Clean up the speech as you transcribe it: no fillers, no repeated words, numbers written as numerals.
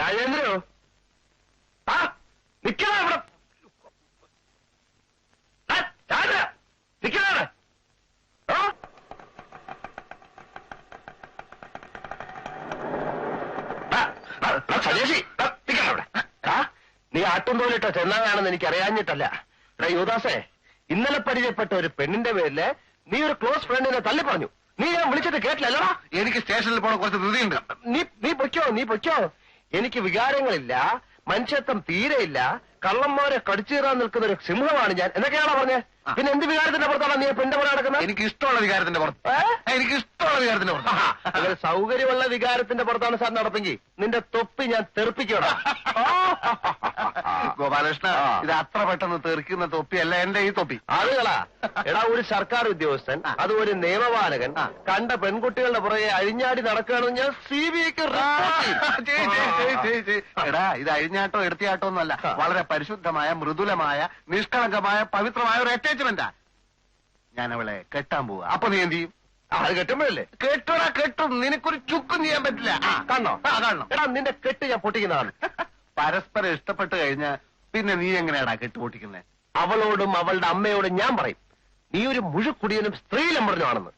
രാജേന്ദ്രോ ആ നിക്കണ ഇവിടെ നിക്കണ സജേഷി നിക്കണ അവിടെ നീ ആട്ടുംതോലിട്ടോ ചെന്നാകാണെന്ന് എനിക്ക് അറിയാഞ്ഞിട്ടല്ല. എടാ യുവദാസേ, ഇന്നലെ പരിചയപ്പെട്ട ഒരു പെണ്ണിന്റെ പേരില് നീ ഒരു ക്ലോസ് ഫ്രണ്ടിനെ തള്ളി പറഞ്ഞു. നീ ഞാൻ വിളിച്ചിട്ട് കേട്ടില്ലല്ലോടാ. എനിക്ക് സ്റ്റേഷനിൽ പോണ കുറച്ച് ധൃതിയുണ്ട്. നീ പൊയ്ക്കോ. എനിക്ക് വികാരങ്ങളില്ല, മനുഷ്യത്വം തീരെയില്ല, കള്ളന്മാരെ കടിച്ചീറാൻ നിൽക്കുന്ന ഒരു സിംഹമാണ് ഞാൻ എന്നൊക്കെയാണോ പറഞ്ഞേ? പിന്നെ എന്ത് വികാരത്തിന്റെ പുറത്താണ് നീ പെണ്ണ് പോലെ നടക്കുന്നത്? എനിക്ക് ഇഷ്ടമുള്ള വികാരത്തിന്റെ പുറത്ത്. എനിക്ക് ഇഷ്ടമുള്ള വികാരത്തിന്റെ പുറത്ത്. അങ്ങനെ സൗകര്യമുള്ള വികാരത്തിന്റെ പുറത്താണ് സാർ നടപ്പെങ്കിൽ നിന്റെ തൊപ്പി ഞാൻ തെറിപ്പിക്കണം. ഗോപാലകൃഷ്ണ, ഇത് അത്ര പെട്ടെന്ന് തെറിക്കുന്ന തൊപ്പിയല്ല എന്റെ ഈ തൊപ്പി. ആളുകളാ, എടാ ഒരു സർക്കാർ ഉദ്യോഗസ്ഥൻ, അത് ഒരു നിയമപാലകൻ കണ്ട പെൺകുട്ടികളുടെ പുറകെ അഴിഞ്ഞാടി നടക്കുകയാണെന്ന് ഞാൻ CBIക്ക് എടാ, ഇത് അഴിഞ്ഞാട്ടോ എടുത്തിയാട്ടോ ഒന്നുമല്ല. വളരെ പരിശുദ്ധമായ, മൃദുലമായ, നിഷ്കളങ്കമായ, പവിത്രമായ ഒരു അറ്റാച്ച്മെന്റാ. ഞാൻ അവളെ കെട്ടാൻ പോവുക. അപ്പൊ നീ എന്ത് ചെയ്യും? അത് കെട്ടുമ്പോഴല്ലേ? കെട്ടും. നിനക്കൊരു ചുക്കും ചെയ്യാൻ പറ്റില്ല. കാണണോ? കാണണം. എടാ നിന്റെ കെട്ട് ഞാൻ പൊട്ടിക്കുന്നതാണ്. പരസ്പരം ഇഷ്ടപ്പെട്ട് കഴിഞ്ഞാൽ പിന്നെ നീ എങ്ങനെയാടാ കെട്ട് പൊട്ടിക്കുന്നത്? അവളോടും അവളുടെ അമ്മയോടും ഞാൻ പറയും, നീ ഒരു മുഴുക്കുടിയനും സ്ത്രീലമ്പറിനുമാണെന്ന്.